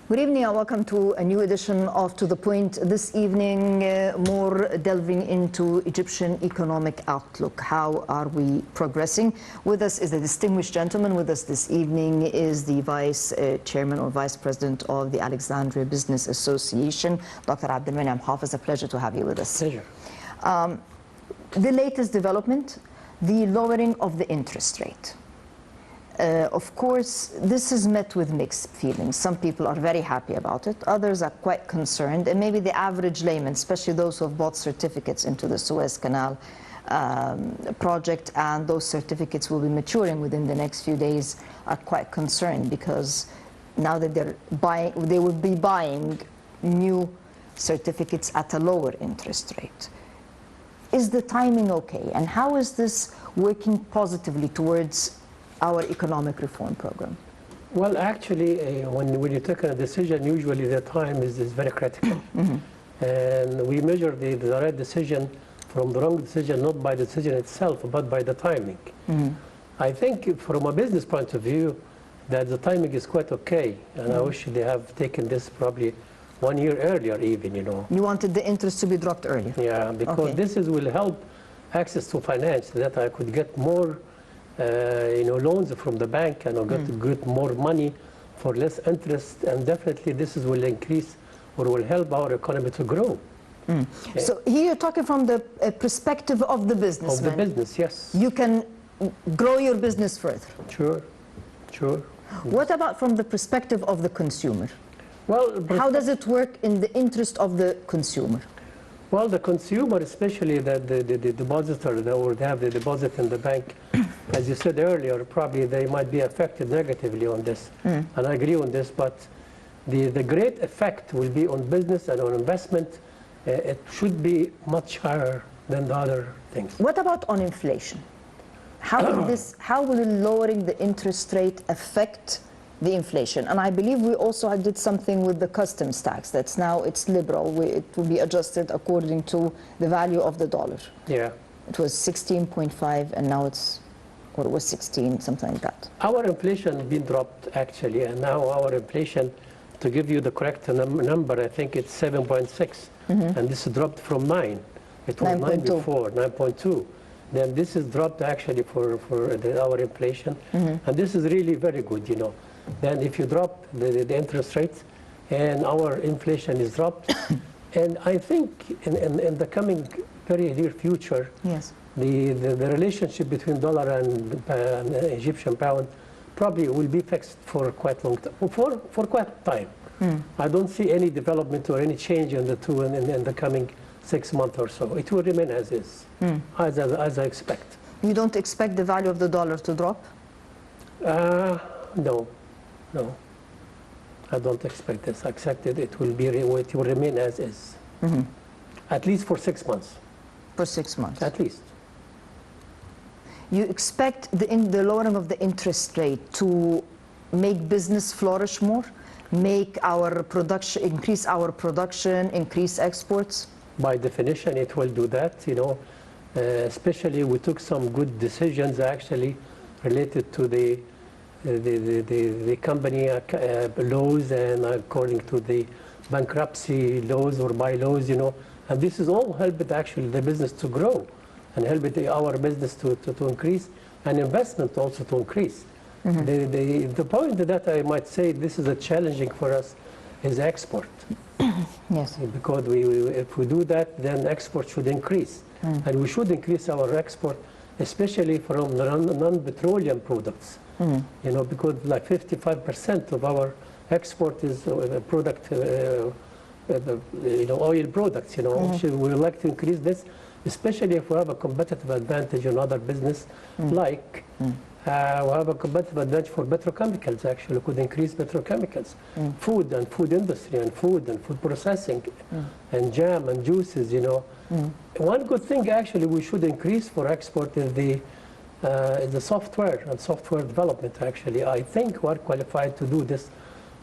Good evening and welcome to a new edition of To The Point. This evening, more delving into Egyptian economic outlook. How are we progressing? With us is a distinguished gentleman. With us this evening is the Vice Chairman or Vice President of the Alexandria Business Association, Dr. Abdel Monem. Hafez, a pleasure to have you with us. Pleasure. The latest development, the lowering of the interest rate. Of course, this is met with mixed feelings. Some people are very happy about it. Others are quite concerned. And maybe the average layman, especially those who have bought certificates into the Suez Canal project, and those certificates will be maturing within the next few days, are quite concerned because now that they will be buying new certificates at a lower interest rate. Is the timing okay? And how is this working positively towards our economic reform program? Well, actually, when you take a decision, usually the time is very critical. And we measure the right decision from the wrong decision, not by the decision itself, but by the timing. I think from a business point of view, that the timing is quite okay. And I wish they have taken this probably 1 year earlier even, you know. You wanted the interest to be dropped earlier? Yeah, because this will help access to finance, that I could get more loans from the bank and get more money for less interest, and definitely this will increase or will help our economy to grow. So here you're talking from the perspective of the businessman. Of the business, yes. You can grow your business further. Sure, sure. What about from the perspective of the consumer? Well, how does it work in the interest of the consumer? Well, the consumer, especially the depositor, or they have the deposit in the bank, as you said earlier, probably they might be affected negatively on this. And I agree on this, but the great effect will be on business and on investment. It should be much higher than the other things. What about on inflation? How will lowering the interest rate affect the inflation? And I believe we also did something with the customs tax. It's liberal. It will be adjusted according to the value of the dollar. Yeah. It was 16.5 and now it was 16, something like that. Our inflation has been dropped actually, and now our inflation, to give you the correct number, I think it's 7.6, and this dropped from 9. It was 9 before, 9.2. Then this is dropped actually for our inflation, and this is really very good, you know. Then if you drop the interest rates and our inflation is dropped, and I think in the coming very near future, yes, the relationship between dollar and Egyptian pound probably will be fixed for quite long time, for quite time. I don't see any development or any change in the two in the coming 6 months or so. It will remain as is, as I expect. You don't expect the value of the dollar to drop? No, I don't expect this. I expect it will remain as is, at least for 6 months. For 6 months, at least. You expect the lowering of the interest rate to make business flourish more, make our production, increase our production, increase exports? By definition, it will do that. You know, especially we took some good decisions actually related to the company laws and according to the bankruptcy laws or bylaws, you know, and this is all helped actually the business to grow and helped our business to increase and investment also to increase. The point that I might say this is a challenging for us is export. Yes. Because if we do that, then export should increase. And we should increase our export, especially from non-petroleum products. You know, because like 55% of our export is product, oil products, you know. We would like to increase this, especially if we have a competitive advantage in other business, like we have a competitive advantage for petrochemicals, actually. Could increase petrochemicals, food and food industry and food processing, and jam and juices, you know. One good thing actually we should increase for export is the software and software development, actually. I think we're qualified to do this.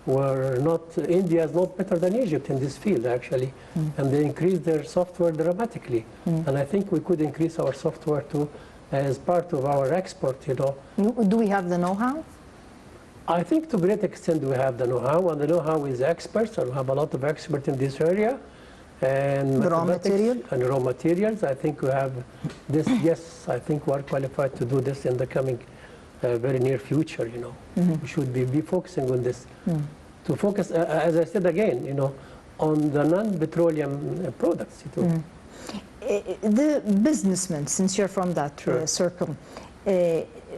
India is not better than Egypt in this field, actually. And they increased their software dramatically. And I think we could increase our software too as part of our export, you know. Do we have the know-how? I think to a great extent we have the know-how, and the know-how is experts, and we have a lot of experts in this area. And The raw material? And raw materials, I think we have this, yes, I think we are qualified to do this in the coming very near future, you know. We should be focusing on this. To focus, as I said again, you know, on the non-petroleum products. The businessmen, since you're from that circle,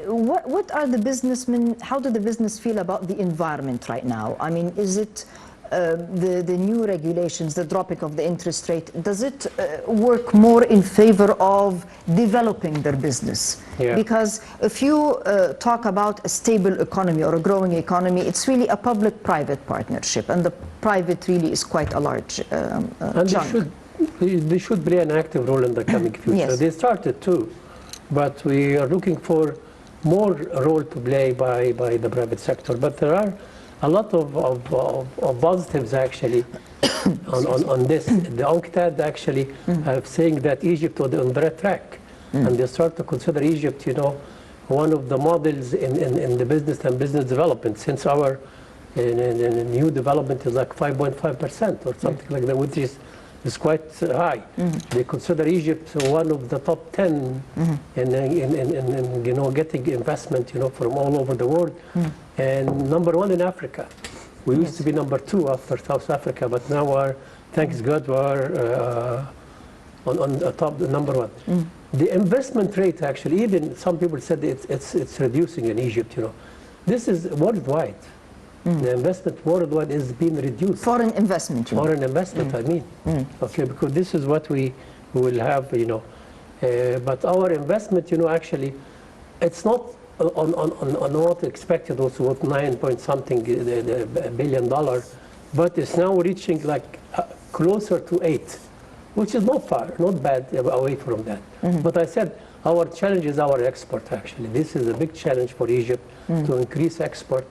what are the businessmen, how do the business feel about the environment right now? I mean, is it the new regulations, the dropping of the interest rate, does it work more in favor of developing their business? Yeah. Because if you talk about a stable economy or a growing economy, it's really a public-private partnership, and the private really is quite a large and chunk. they should play an active role in the coming future. Yes. They started too, but we are looking for more role to play by the private sector. But there are a lot of positives actually on this. The UNCTAD actually saying that Egypt was on the right track, and they start to consider Egypt, you know, one of the models in the business and business development, since our new development is like 5.5% or something like that, which is quite high. They consider Egypt one of the top 10 in you know, getting investment, you know, from all over the world, and #1 in Africa. We used to be #2 after South Africa, but now we're, thanks God, we're on the top, the #1. The investment rate actually, even some people said it's reducing in Egypt. You know, this is worldwide. The investment worldwide is being reduced. Foreign investment. Foreign investment, I mean. Okay, because this is what we will have, you know. But our investment, you know, actually, it's not on what expected, also what 9-point-something billion dollars, but it's now reaching like closer to 8, which is not far, not bad away from that. But I said our challenge is our export, actually. This is a big challenge for Egypt to increase export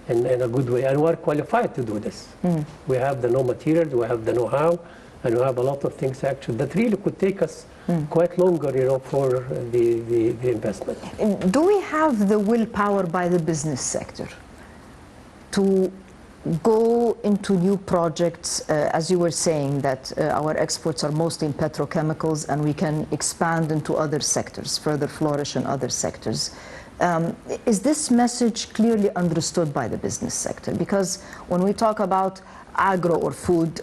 in a good way, and we're qualified to do this. We have the raw materials, we have the know-how, and we have a lot of things actually that really could take us quite longer, you know, for the investment. Do we have the willpower by the business sector to go into new projects, as you were saying, that our exports are mostly in petrochemicals, and we can expand into other sectors, further flourish in other sectors? Is this message clearly understood by the business sector? Because when we talk about agro or food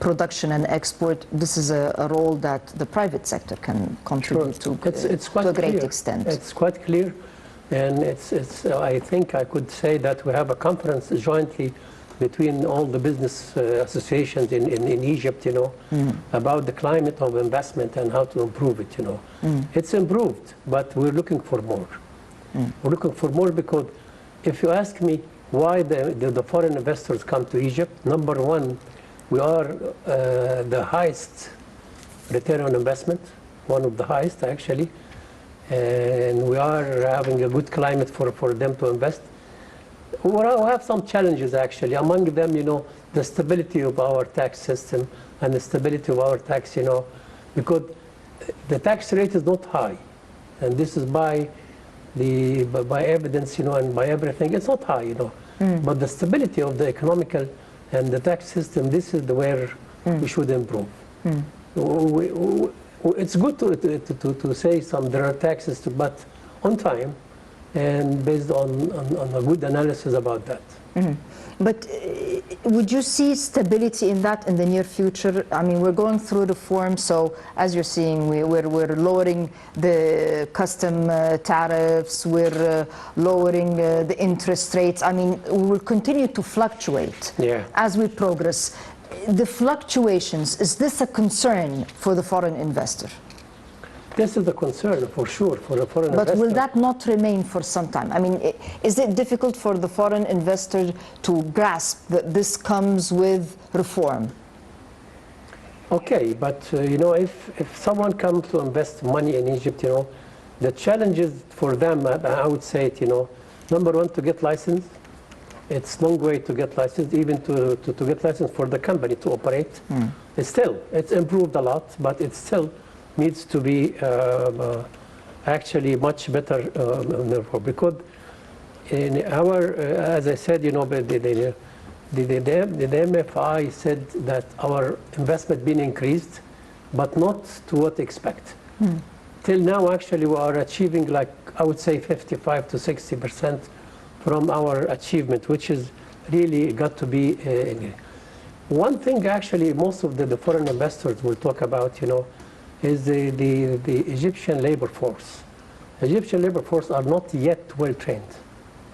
production and export, this is a role that the private sector can contribute to a great extent. It's quite clear, and I think I could say that we have a conference jointly between all the business associations in Egypt, you know, about the climate of investment and how to improve it, you know. It's improved, but we're looking for more. We're looking for more because if you ask me why the foreign investors come to Egypt, #1, we are the highest return on investment, one of the highest actually, and we are having a good climate for them to invest. We have some challenges actually. Among them, you know, the stability of our tax system and the stability of our tax, you know, because the tax rate is not high, and this is by evidence, you know, and by everything. It's not high, you know, but the stability of the economical and the tax system, this is where we should improve. It's good to say there are taxes, but on time, and based on a good analysis about that. But would you see stability in that in the near future? I mean, we're going through reform, so as you're seeing, we're lowering the custom tariffs, we're lowering the interest rates. I mean, we will continue to fluctuate as we progress. The fluctuations, is this a concern for the foreign investor? This is a concern for sure for a foreign investor. But will that not remain for some time? I mean, is it difficult for the foreign investor to grasp that this comes with reform? Okay, but you know, if someone comes to invest money in Egypt, you know, the challenges for them, I would say it, you know, #1, to get license. It's a long way to get license, even to get license for the company to operate. It's improved a lot, but it still needs to be actually much better, because in our, as I said, you know, the MFI said that our investment been increased, but not to what expect. Till now, actually, we are achieving, like, I would say 55 to 60% from our achievement, which is really got to be. One thing, actually, most of the foreign investors will talk about, you know, is the Egyptian labor force. Egyptian labor force are not yet well trained.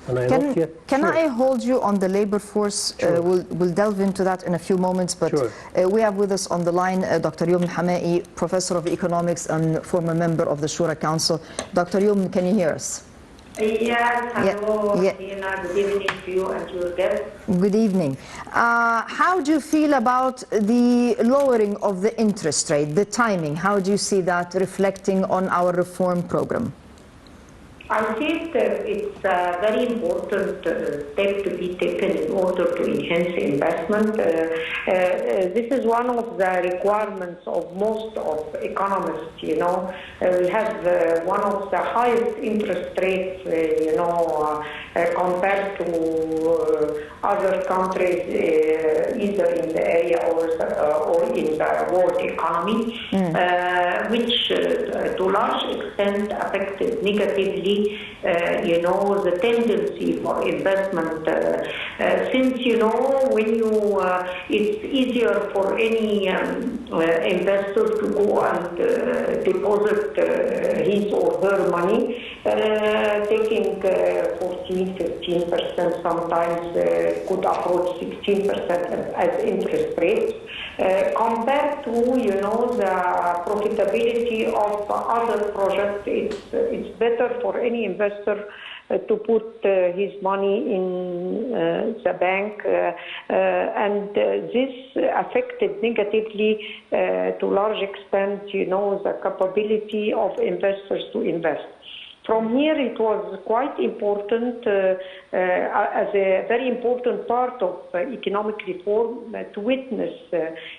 And Can I hold you on the labor force? Sure. We'll delve into that in a few moments, but Sure. We have with us on the line Dr. Yom Hamai, Professor of Economics and former member of the Shura Council. Dr. Yom, can you hear us? Yes, hello, Tina. Good evening to you and your guests. Good evening. How do you feel about the lowering of the interest rate, the timing? How do you see that reflecting on our reform program? I think it's a very important step to be taken in order to enhance investment. This is one of the requirements of most of economists, you know. We have one of the highest interest rates, you know, compared to other countries, either in the area or in the world economy, which to a large extent affected negatively you know, the tendency for investment, since, you know, when you, it's easier for any investor to go and deposit his or her money, taking 14, 15%, sometimes could approach 16% as interest rates, compared to, you know, the profitability of other projects. It's better for any investor to put his money in the bank, and this affected negatively to a large extent, you know, the capability of investors to invest. From here, it was quite important, as a very important part of economic reform, to witness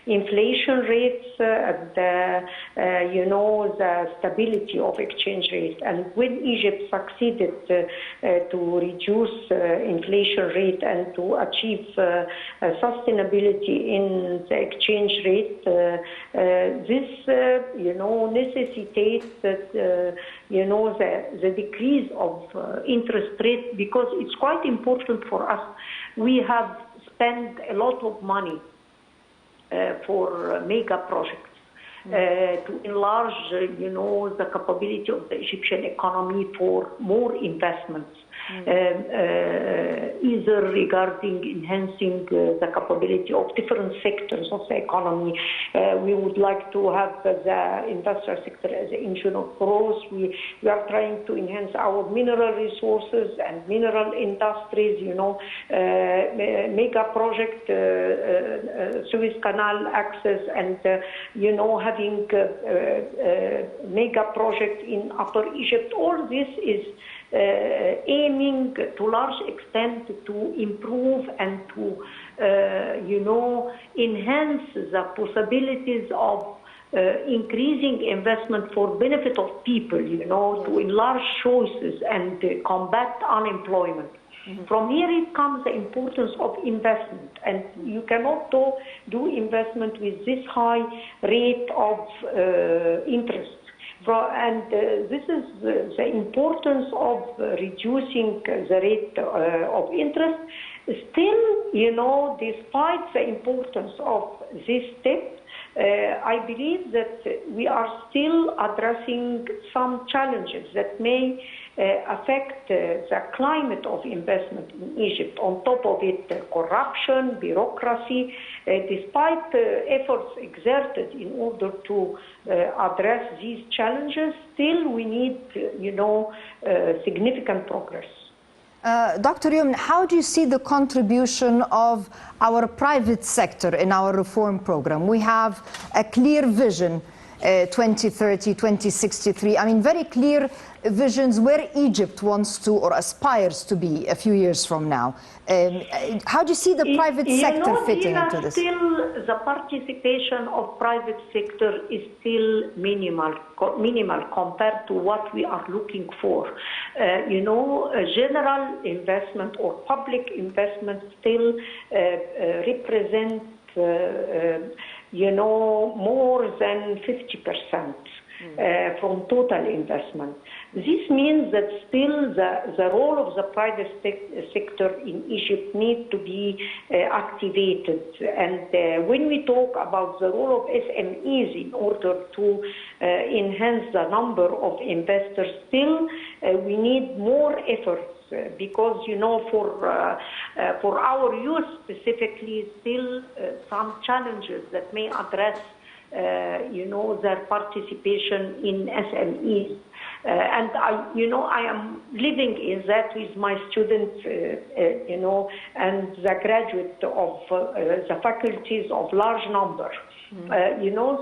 inflation rates and, you know, the stability of exchange rates. And when Egypt succeeded to reduce inflation rate and to achieve sustainability in the exchange rate, this, you know, necessitates that, you know, the decrease of interest rate, because it's quite important for us. We have spent a lot of money for mega projects to enlarge, you know, the capability of the Egyptian economy for more investments. Either regarding enhancing the capability of different sectors of the economy. We would like to have the industrial sector as an engine of growth. We are trying to enhance our mineral resources and mineral industries, you know, mega project, Suez Canal access, and, you know, having mega project in Upper Egypt. All this is aiming to large extent to improve and to, you know, enhance the possibilities of increasing investment for benefit of people, you know, to enlarge choices and combat unemployment. From here it comes the importance of investment, and you cannot do investment with this high rate of interest. And this is the importance of reducing the rate of interest. Still, you know, despite the importance of this step, I believe that we are still addressing some challenges that may affect the climate of investment in Egypt. On top of it, corruption, bureaucracy. Despite efforts exerted in order to address these challenges, still we need, you know, significant progress. Dr. Yom, how do you see the contribution of our private sector in our reform program? We have a clear vision 2030, 2063. I mean, very clear visions where Egypt wants to or aspires to be a few years from now. How do you see the private sector fitting into this? Still, the participation of private sector is still minimal compared to what we are looking for. General investment or public investment still represents more than 50% from total investment. This means that still the role of the private sector in Egypt needs to be activated. And when we talk about the role of SMEs in order to enhance the number of investors, still we need more efforts. Because for our youth specifically, still some challenges that may address their participation in SMEs. And I am living in that with my students, and the graduate of the faculties of large number.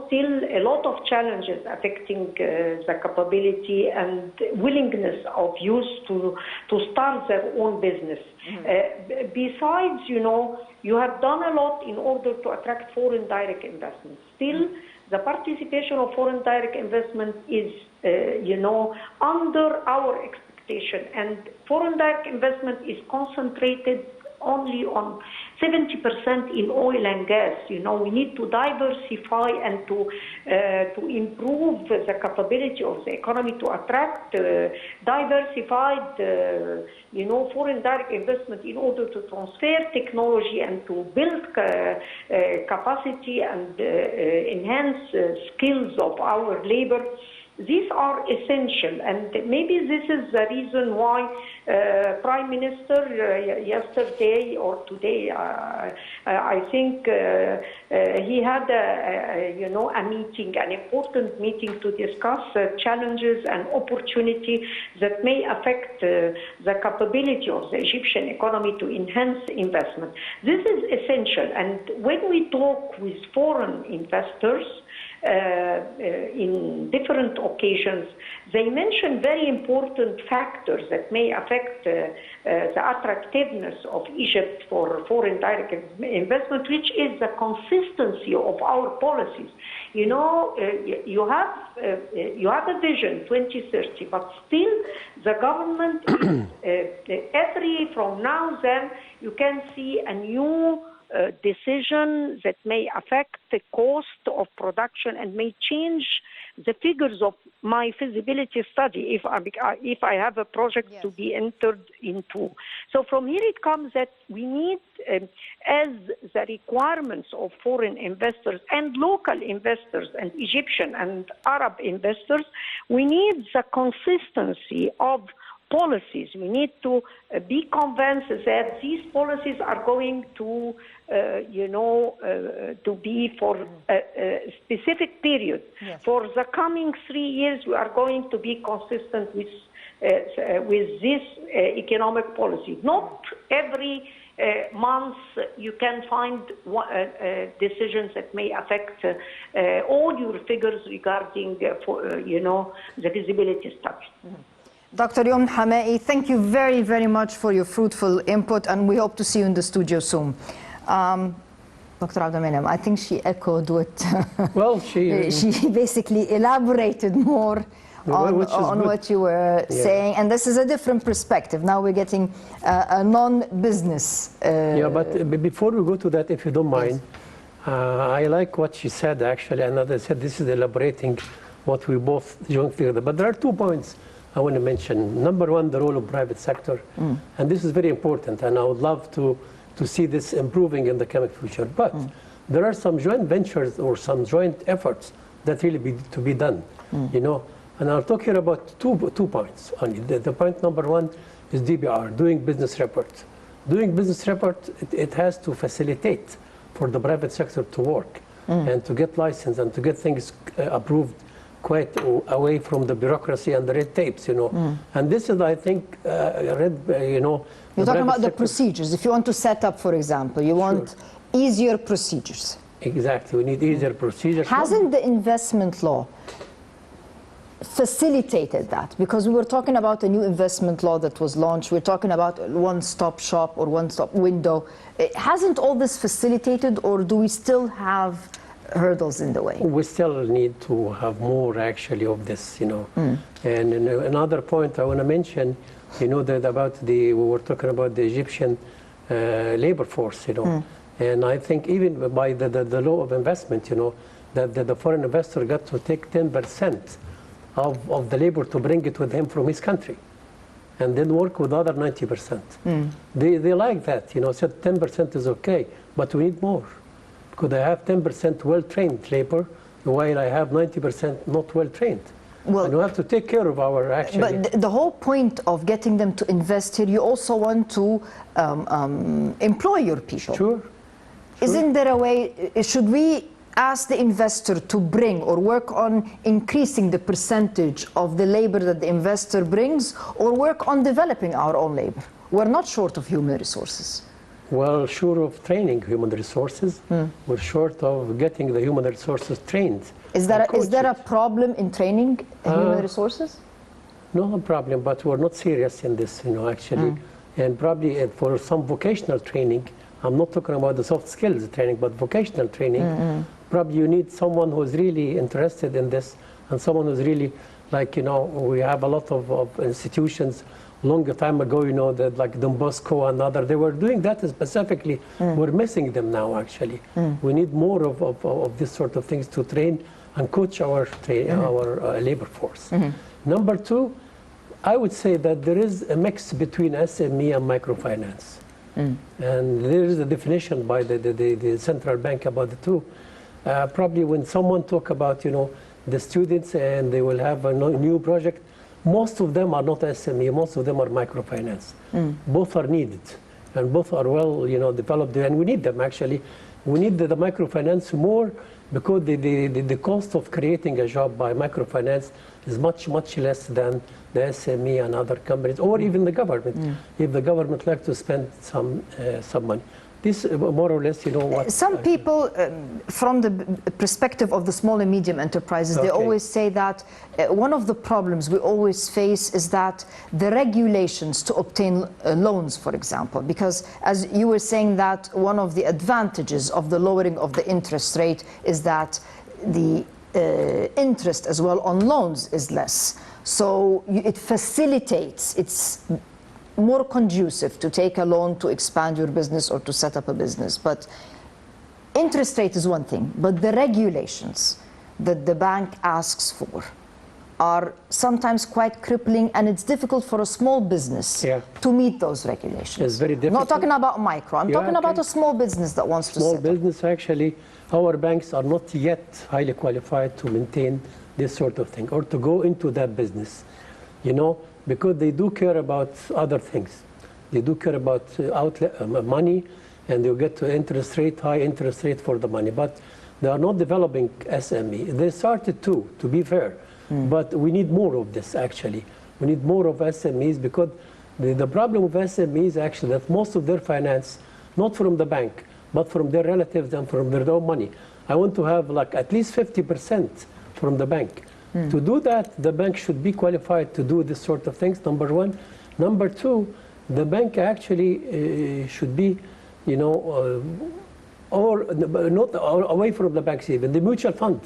Still a lot of challenges affecting the capability and willingness of youth to start their own business. Besides, you have done a lot in order to attract foreign direct investment. Still, the participation of foreign direct investment is, under our expectation, and foreign direct investment is concentrated only on 70% in oil and gas. We need to diversify and to improve the capability of the economy to attract diversified, foreign direct investment in order to transfer technology and to build capacity and enhance skills of our labor. These are essential, and maybe this is the reason why Prime Minister yesterday or today, I think he had a meeting, an important meeting to discuss challenges and opportunity that may affect the capability of the Egyptian economy to enhance investment. This is essential, and when we talk with foreign investors, in different occasions, they mention very important factors that may affect the attractiveness of Egypt for foreign direct investment, which is the consistency of our policies. You have a vision 2030, but still the government is, from now and then, you can see a new decision that may affect the cost of production and may change the figures of my feasibility study if I have a project to be entered into. So from here it comes that we need, as the requirements of foreign investors and local investors and Egyptian and Arab investors, we need the consistency of policies. We need to be convinced that these policies are going to, to be for a specific period. Yes. For the coming 3 years, we are going to be consistent with this economic policy. Not every month you can find decisions that may affect all your figures regarding, the feasibility study. Mm-hmm. Dr. Yom Hamai, thank you very, very much for your fruitful input, and we hope to see you in the studio soon. Dr. Abdel, I think she echoed what... Well, she basically elaborated more on what you were saying, and this is a different perspective. Now we're getting a non-business... Yeah, but before we go to that, if you don't mind, I like what she said, actually, and as I said, this is elaborating what we both joined together. But there are 2 points I want to mention. Number one, the role of private sector. And this is very important, and I would love to see this improving in the coming future. But there are some joint ventures or some joint efforts that really need to be done, And I'll talk here about two points only. The point number one is DBR, doing business report. Doing business report, it has to facilitate for the private sector to work and to get license and to get things approved quite away from the bureaucracy and the red tapes, And this is, I think, You're talking about the procedures. If you want to set up, for example, you want easier procedures. Exactly. We need easier procedures. Hasn't the investment law facilitated that? Because we were talking about a new investment law that was launched. We're talking about a one-stop shop or one-stop window. Hasn't all this facilitated, or do we still have hurdles in the way? We still need to have more actually of this, you know. And another point I want to mention, you know, that we were talking about the Egyptian labor force, you know. And I think even by the law of investment, you know, that the foreign investor got to take 10% of the labor to bring it with him from his country, and then work with other 90%. They like that, you know, said 10% is okay, but we need more. Because I have 10% well-trained labor, while I have 90% not well-trained. Well, and we have to take care of our actually. But the whole point of getting them to invest here, you also want to employ your people. Sure. Isn't there a way, should we ask the investor to bring or work on increasing the percentage of the labor that the investor brings, or work on developing our own labor? We're not short of human resources. Well, short of training human resources. We're short of getting the human resources trained. Is there a problem in training human resources? No problem, but we're not serious in this, you know, actually. And probably for some vocational training, I'm not talking about the soft skills training, but vocational training, probably you need someone who's really interested in this, and someone who's really, like, you know, we have a lot of institutions long time ago, you know, that like Don Bosco and other, they were doing that specifically. We're missing them now, actually. We need more of this sort of things to train and coach our labor force. Number two, I would say that there is a mix between SME and microfinance. And there is a definition by the central bank about the two. Probably when someone talk about, you know, the students and they will have a new project, most of them are not SME, most of them are microfinance. Both are needed, and both are well, you know, developed, and we need them actually. We need the microfinance more because the cost of creating a job by microfinance is much less than the SME and other companies, or even the government, if the government like to spend some money. This more or less, you know what. Some people, from the perspective of the small and medium enterprises, they always say that one of the problems we always face is that the regulations to obtain loans, for example, because as you were saying that one of the advantages of the lowering of the interest rate is that the interest as well on loans is less. So it facilitates, it's more conducive to take a loan to expand your business or to set up a business. But interest rate is one thing, but the regulations that the bank asks for are sometimes quite crippling, and it's difficult for a small business to meet those regulations. It's very difficult. I'm not talking about micro, I'm talking about a small business that wants to set up. Small business, actually, our banks are not yet highly qualified to maintain this sort of thing or to go into that business, you know, because they do care about other things. They do care about money, and they'll get to high interest rate for the money, but they are not developing SME. They started to be fair, but we need more of this actually. We need more of SMEs, because the problem with SMEs is actually that most of their finance, not from the bank, but from their relatives and from their own money. I want to have like at least 50% from the bank. To do that, the bank should be qualified to do this sort of things, number one. Number two, the bank actually should be, you know, or not away from the banks even, the mutual fund.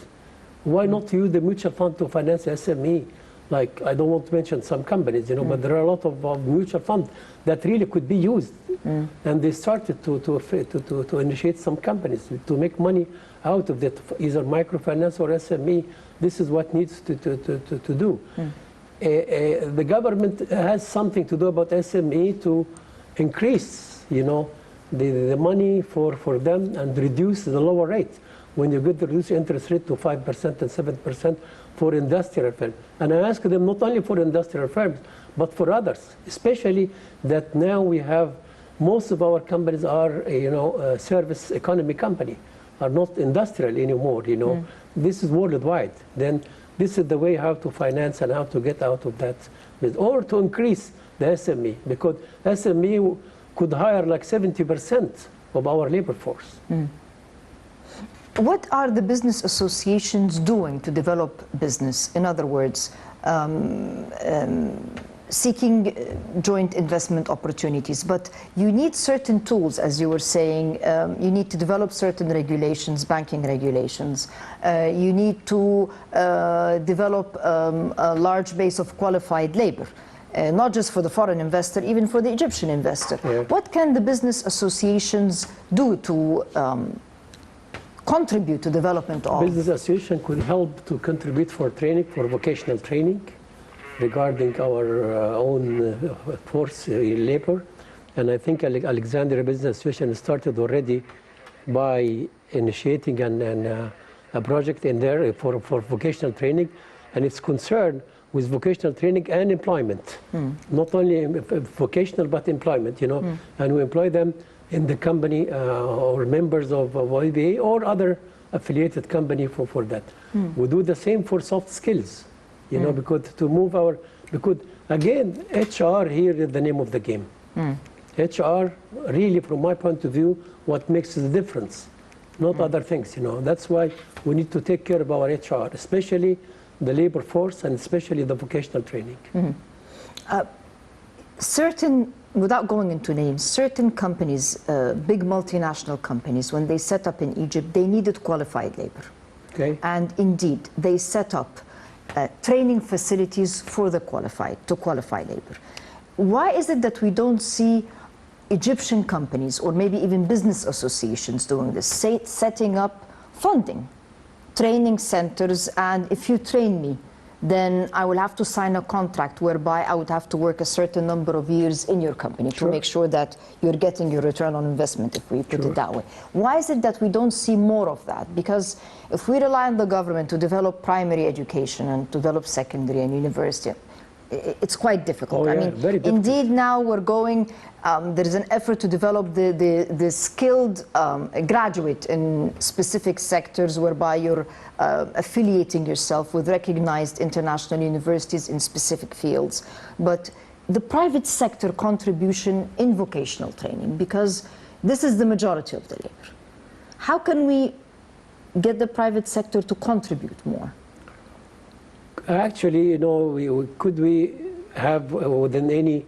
Why not use the mutual fund to finance SME? Like, I don't want to mention some companies, you know, but there are a lot of mutual funds that really could be used. And they started to initiate some companies to make money out of that, either microfinance or SME. This is what needs to do. The government has something to do about SME to increase, you know, the money for them and reduce the lower rate. When you get the reduced interest rate to 5% and 7% for industrial firms. And I ask them not only for industrial firms, but for others, especially that now we have most of our companies are, you know, service economy company, are not industrial anymore, you know. This is worldwide. Then this is the way how to finance and how to get out of that, or to increase the SME, because SME could hire like 70% of our labor force. What are the business associations doing to develop business? In other words, seeking joint investment opportunities, but you need certain tools, as you were saying. You need to develop certain regulations, banking regulations. You need to develop a large base of qualified labor, not just for the foreign investor, even for the Egyptian investor. Yeah. What can the business associations do to contribute to development of? Business association could help to contribute for training, for vocational training, regarding our own force labor. And I think Alexandria Business Association started already by initiating a project in there for vocational training, and it's concerned with vocational training and employment. Not only vocational, but employment, you know. And we employ them in the company or members of OEBA or other affiliated company for that. We do the same for soft skills. You know, because to move because again, HR here is the name of the game. HR, really, from my point of view, what makes the difference, not other things, you know. That's why we need to take care of our HR, especially the labor force and especially the vocational training. Without going into names, certain companies, big multinational companies, when they set up in Egypt, they needed qualified labor. Okay. And indeed, they set up training facilities for the qualified labor. Why is it that we don't see Egyptian companies or maybe even business associations doing this, setting up funding, training centers, and if you train me, then I will have to sign a contract whereby I would have to work a certain number of years in your company to make sure that you're getting your return on investment, if we put it that way. Why is it that we don't see more of that? Because if we rely on the government to develop primary education and to develop secondary and university, it's quite difficult. Oh, yeah, I mean, very difficult. indeed, now we're going, there is an effort to develop the skilled graduate in specific sectors whereby you're affiliating yourself with recognized international universities in specific fields. But the private sector contribution in vocational training, because this is the majority of the labor. How can we get the private sector to contribute more? Actually, you know, could we have within any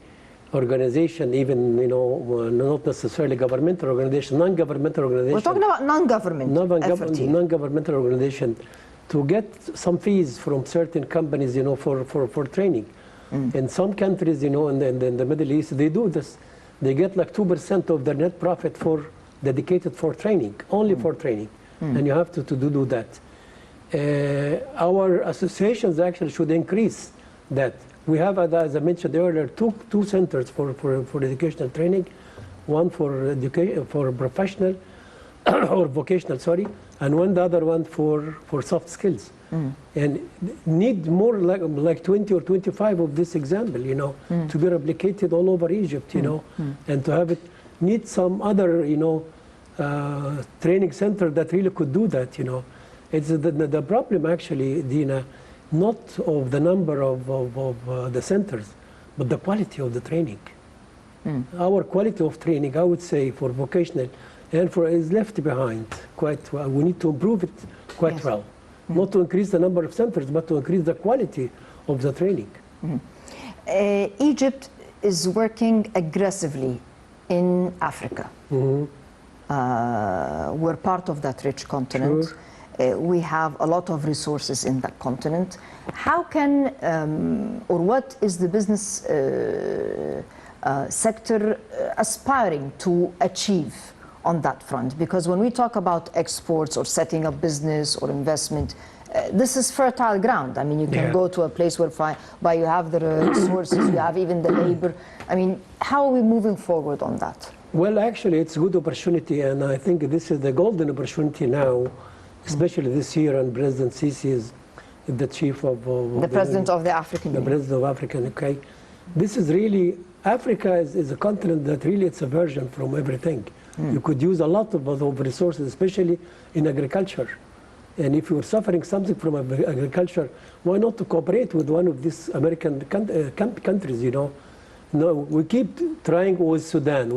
organization, even, you know, not necessarily governmental organization, non-governmental organization. We're talking about non-governmental organization, to get some fees from certain companies, you know, for training. In some countries, you know, in the Middle East, they do this. They get like 2% of their net profit dedicated for training, only for training. And you have to do that. Our associations actually should increase that. We have, as I mentioned earlier, two centers for educational training, one for professional or vocational, sorry, and the other one for soft skills. And need more like 20 or 25 of this example, you know, to be replicated all over Egypt, you know, and to have it, need some other, you know, training center that really could do that, you know. It's the problem actually, Dina, not of the number of the centers, but the quality of the training. Our quality of training, I would say, for vocational and is left behind quite well. We need to improve it quite well. Not to increase the number of centers, but to increase the quality of the training. Egypt is working aggressively in Africa. We're part of that rich continent. Sure. We have a lot of resources in that continent. How can, or what is the business sector aspiring to achieve on that front? Because when we talk about exports or setting up business or investment, this is fertile ground. I mean, you can go to a place where you have the resources, you have even the labor. I mean, how are we moving forward on that? Well, actually, it's a good opportunity, and I think this is the golden opportunity now, especially this year, and President Sisi is the chief of... the president of the African Union. The president of African, okay. This is really, Africa is a continent that really it's a version from everything. You could use a lot of resources, especially in agriculture. And if you're suffering something from agriculture, why not to cooperate with one of these American countries, you know? No, we keep trying with Sudan.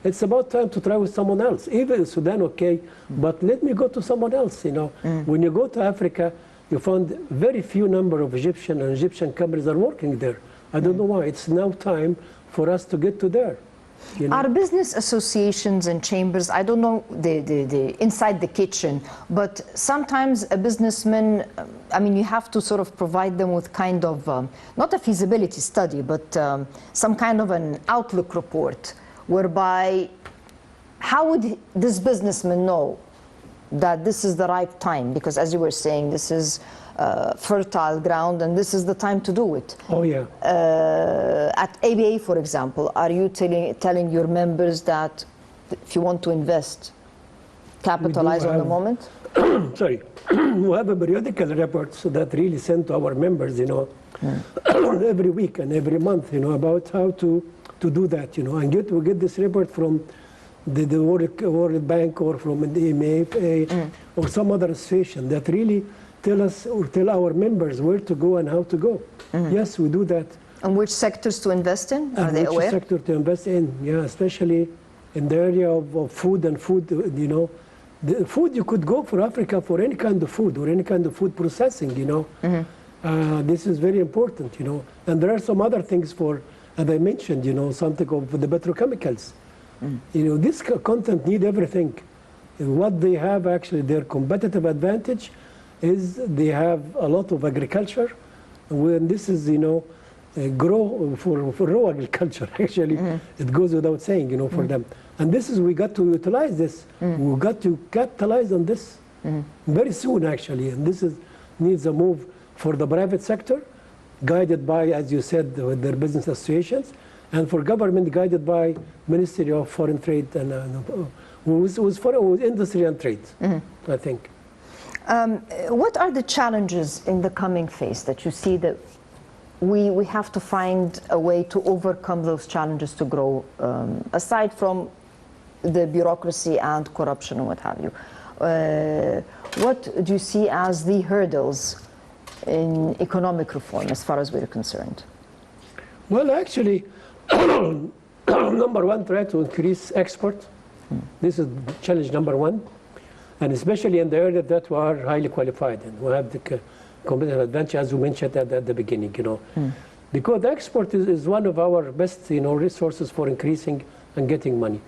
it's about time to try with someone else. Even Sudan, okay, but let me go to someone else, you know. When you go to Africa, you find very few number of Egyptian and Egyptian companies are working there. I don't know why. It's now time for us to get to there. You know? Are business associations and chambers, I don't know the inside the kitchen, but sometimes a businessman, I mean, you have to sort of provide them with kind of, not a feasibility study, but some kind of an outlook report, whereby how would this businessman know that this is the right time? Because as you were saying, this is fertile ground and this is the time to do it. Oh, yeah. At ABA, for example, are you telling your members that if you want to invest, capitalize on the moment? Sorry. We have a periodical report that really sent to our members, you know, every week and every month, you know, about how to do that, you know, and we get this report from the World Bank or from the EMA or some other association that really tell us or tell our members where to go and how to go. Yes, we do that. And which sectors to invest in? Are they aware? Which sector to invest in, yeah, especially in the area of food and food, you know. The food, you could go for Africa for any kind of food or any kind of food processing, you know. This is very important, you know. And there are some other things for, as I mentioned, you know, something of the petrochemicals. You know, this content need everything. What they have actually, their competitive advantage is they have a lot of agriculture. When this is, you know, grow for raw agriculture, actually, it goes without saying, you know, for them. And this is, we got to utilize this. We got to capitalize on this very soon, actually. And this is needs a move for the private sector, guided by, as you said, their business associations, and for government, guided by Ministry of Foreign Trade and who's industry and trade, I think. What are the challenges in the coming phase that you see that we have to find a way to overcome those challenges to grow, aside from the bureaucracy and corruption and what have you? What do you see as the hurdles in economic reform as far as we're concerned? Well, actually, number one, try to increase export. This is challenge number one. And especially in the area that we are highly qualified in. We have the competitive advantage, as you mentioned at the beginning, you know. Because the export is one of our best, you know, resources for increasing and getting money.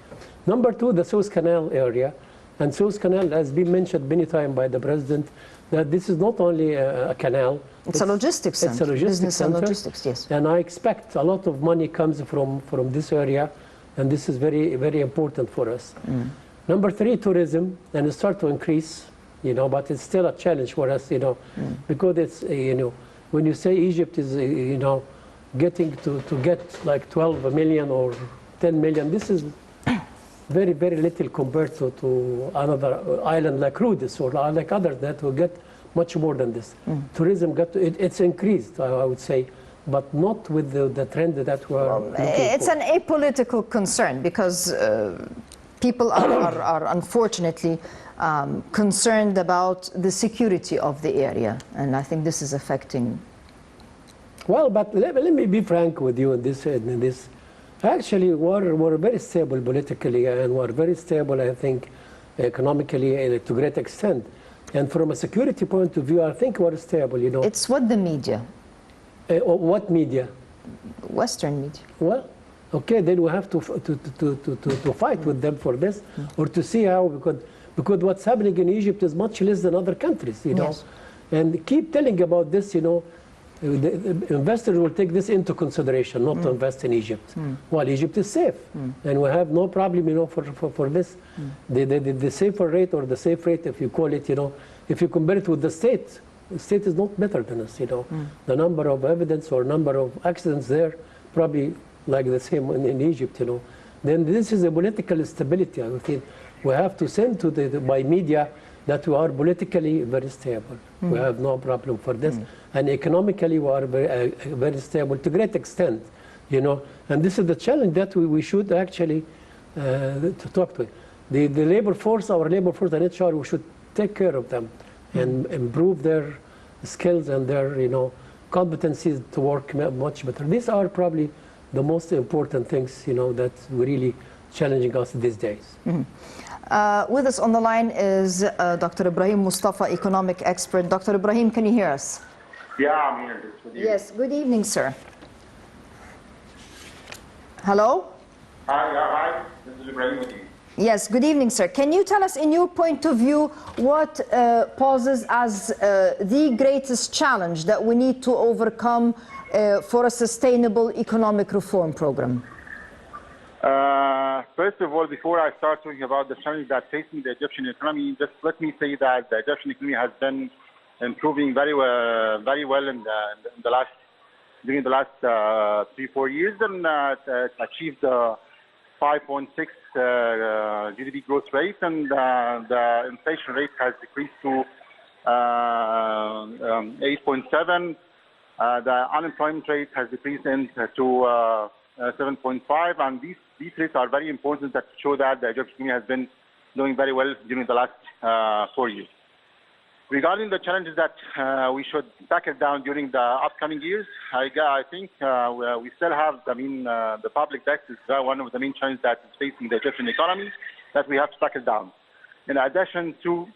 Number two, the Suez Canal area. And Suez Canal has been mentioned many times by the President, that this is not only a canal. It's a logistics center. It's a logistics Business center. and logistics, yes. And I expect a lot of money comes from this area. And this is very, very important for us. Number three, tourism, and it start to increase, you know, but it's still a challenge for us, you know, because it's, you know, when you say Egypt is, you know, getting to get like 12 million or 10 million, this is very, very little compared to another island like Rhodes or like others that will get much more than this. Tourism it's increased, I would say, but not with the trend that we are looking It's for. an apolitical concern because people are unfortunately concerned about the security of the area, and I think this is affecting. Well, but let me be frank with you in this. Actually, we're very stable politically, and we're very stable, I think, economically to a great extent. And from a security point of view, I think we're stable, you know. It's what the media. What media? Western media. Well, okay, then we have to fight with them for this, or to see how, because what's happening in Egypt is much less than other countries, you know. Yes. And keep telling about this, you know, the investors will take this into consideration, not to invest in Egypt. While Egypt is safe, and we have no problem, you know, for this. The safer rate or the safe rate, if you call it, you know, if you compare it with the state is not better than us, you know. The number of evidence or number of accidents there, probably like the same in Egypt, you know. Then this is a political stability, I think. We have to send to by media that we are politically very stable. We have no problem for this. And economically, we are very stable to a great extent, you know. And this is the challenge that we should actually to talk to. The labor force, our labor force and HR, we should take care of them and improve their skills and their, you know, competencies to work much better. These are probably the most important things, you know, that we really challenging us these days. With us on the line is Dr. Ibrahim Mustafa, economic expert. Dr. Ibrahim, can you hear us? Yeah, I'm here. Good evening. Yes, good evening, sir. Hello? Hi. This is Ibrahim with you. Yes, good evening, sir. Can you tell us, in your point of view, what poses as the greatest challenge that we need to overcome for a sustainable economic reform program? First of all, before I start talking about the challenge that's facing the Egyptian economy, just let me say that the Egyptian economy has been improving very well during the last 3-4 years, and it achieved 5.6 GDP growth rate, and the inflation rate has decreased to 8.7. The unemployment rate has decreased to 7.5, and these rates are very important that show that the Egyptian economy has been doing very well during the last 4 years. Regarding the challenges that we should tackle down during the upcoming years, I think we still have, the public debt is one of the main challenges that is facing the Egyptian economy that we have to tackle down. In addition to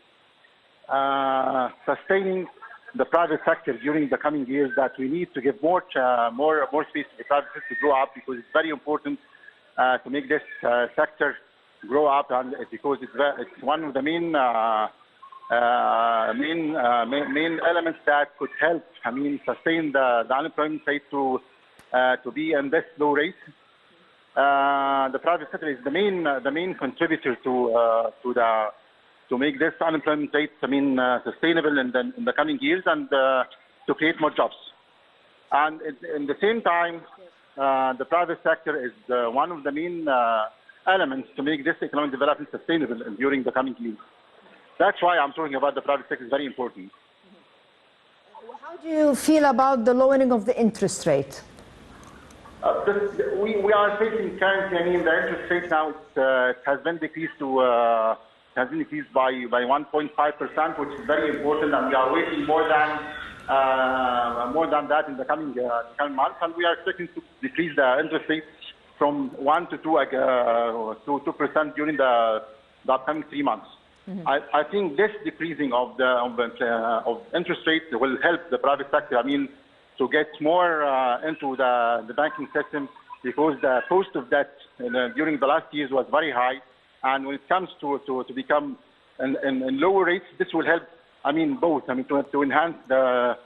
sustaining the private sector during the coming years, that we need to give more space to the private sector to grow up, because it's very important to make this sector grow up, and because it's one of the main elements that could help, sustain the unemployment rate to be in this low rate. The private sector is the main contributor to make this unemployment rate, sustainable in the coming years, and to create more jobs. And in the same time, the private sector is one of the main elements to make this economic development sustainable during the coming years. That's why I'm talking about the private sector is very important. How do you feel about the lowering of the interest rate? We are facing currently, the interest rate now has been decreased by 1.5%, which is very important, and we are waiting more than that in the coming months, and we are expecting to decrease the interest rate from 1 to 2% during the upcoming 3 months. I think this decreasing of interest rate will help the private sector, to get more into the banking system, because the cost of debt during the last years was very high, and when it comes to become in lower rates, this will help. Both. To enhance the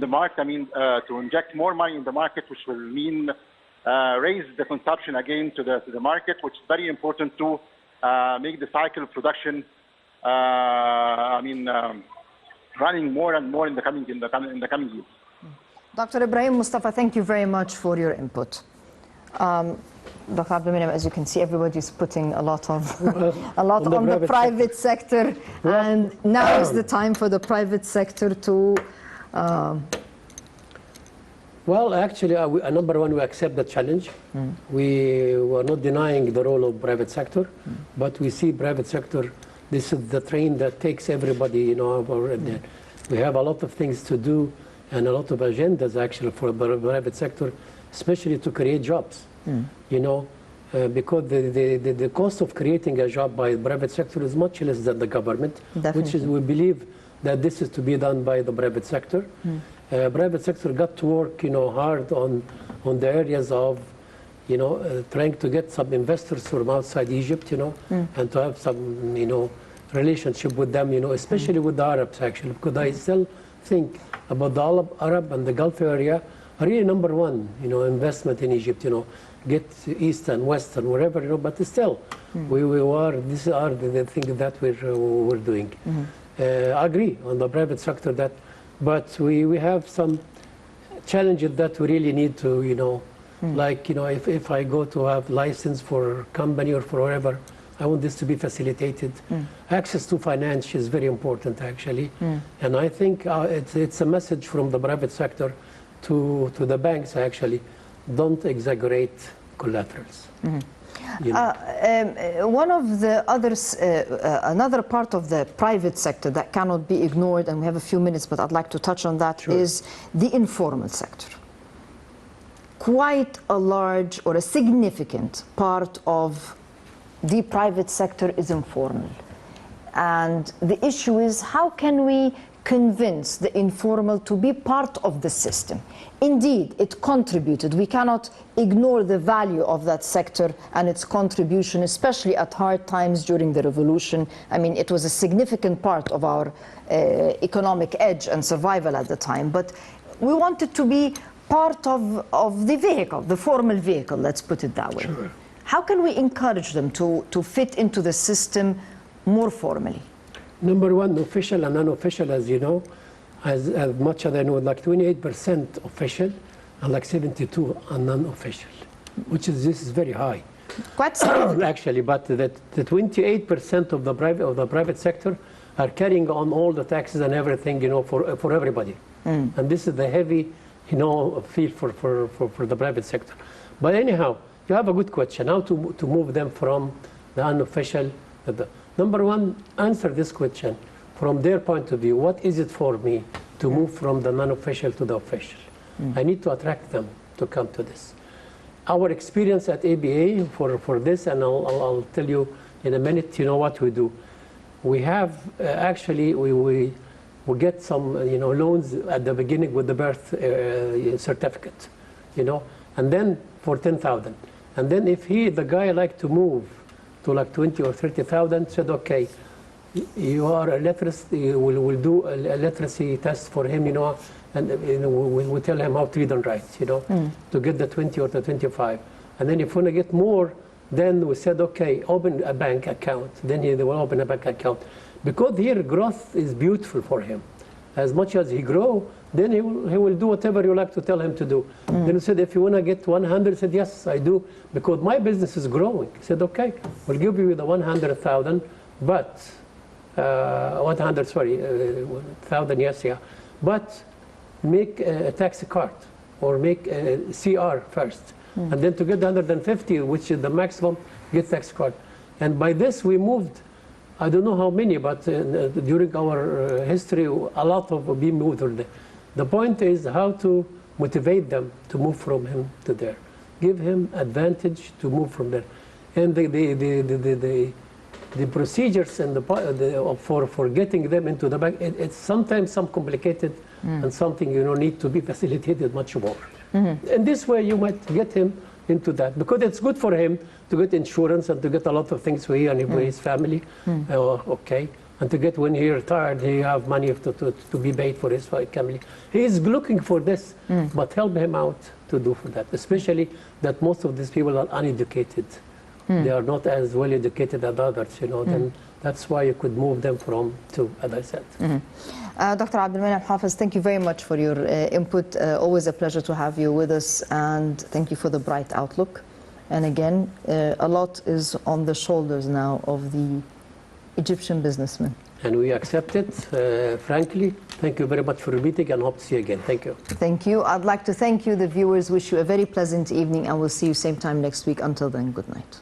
market. To inject more money in the market, which will mean raise the consumption again to the market, which is very important to make the cycle of production running more and more in the coming years. Dr. Ibrahim Mustafa, thank you very much for your input. Dr. Abdel, as you can see, everybody's putting a lot on the private sector, and now is the time for the private sector to. Well, actually, number one, we accept the challenge. We were not denying the role of private sector, but we see private sector. This is the train that takes everybody, we have a lot of things to do and a lot of agendas actually for the private sector, especially to create jobs. Because the cost of creating a job by the private sector is much less than the government, which is, we believe that this is to be done by the private sector. Private sector got to work, hard on the areas of, trying to get some investors from outside Egypt, and to have some, relationship with them, especially with the Arabs, actually, because I still think about the Arab and the Gulf area are really number one, investment in Egypt, get east and west and wherever, but still, these are the things that we're doing. I agree on the private sector but we have some challenges that we really need to, like, if I go to have license for company or for whatever, I want this to be facilitated. Access to finance is very important, actually. And I think it's a message from the private sector to the banks, actually. Don't exaggerate collaterals. One of the others, another part of the private sector that cannot be ignored, and we have a few minutes, but I'd like to touch on that, is the informal sector. Quite a large or a significant part of the private sector is informal. And the issue is, how can we convince the informal to be part of the system? Indeed, it contributed. We cannot ignore the value of that sector and its contribution, especially at hard times during the revolution. I mean, it was a significant part of our economic edge and survival at the time. But we wanted to be part of the vehicle, the formal vehicle, let's put it that way. Sure. How can we encourage them to fit into the system more formally? Number one, official and unofficial, as you know, as much as I know, like 28% official and like 72 are non-official, which is, this is very high. Quite significant. Actually, but the 28% of the private sector are carrying on all the taxes and everything, you know, for everybody. And this is the heavy, you know, feel for the private sector. But anyhow, you have a good question, how to move them from the unofficial. Number one, answer this question from their point of view. What is it for me to move from the non-official to the official? I need to attract them to come to this. Our experience at ABA for this, and I'll tell you in a minute, you know what we do. We have actually, we get some, you know, loans at the beginning with the birth certificate, you know, and then for 10,000. And then if the guy like to move to like 20 or 30,000, said, okay, you are a literacy, we'll do a literacy test for him, you know, and you know, we tell him how to read and write, you know, to get the 20 or the 25. And then if you want to get more, then we said, okay, open a bank account. Then they will open a bank account. Because here growth is beautiful for him. As much as he grow, then he will do whatever you like to tell him to do. Then he said, if you want to get 100, he said, yes, I do, because my business is growing. He said, okay, we'll give you the 100,000, but 100, sorry, 1,000, yes, yeah. But make a taxi card or make a CR first. And then to get 150, which is the maximum, get tax card. And by this we moved, I don't know how many, but during our history, a lot of we moved there. The point is how to motivate them to move from him to there. Give him advantage to move from there. And the procedures and for getting them into the bank, it's sometimes some complicated and something, you know, need to be facilitated much more. And this way you might get him into that, because it's good for him to get insurance and to get a lot of things for he and his family, okay, and to get, when he retired, he have money to be paid for his family. He is looking for this, but help him out to do for that, especially that most of these people are uneducated. They are not as well educated as others, you know, then that's why you could move them from to, as I said. Dr. Abdel Hafez, thank you very much for your input. Always a pleasure to have you with us, and thank you for the bright outlook. And again, a lot is on the shoulders now of the Egyptian businessmen. And we accept it, frankly. Thank you very much for the meeting, and hope to see you again. Thank you. Thank you. I'd like to thank you, the viewers. Wish you a very pleasant evening, and we'll see you same time next week. Until then, good night.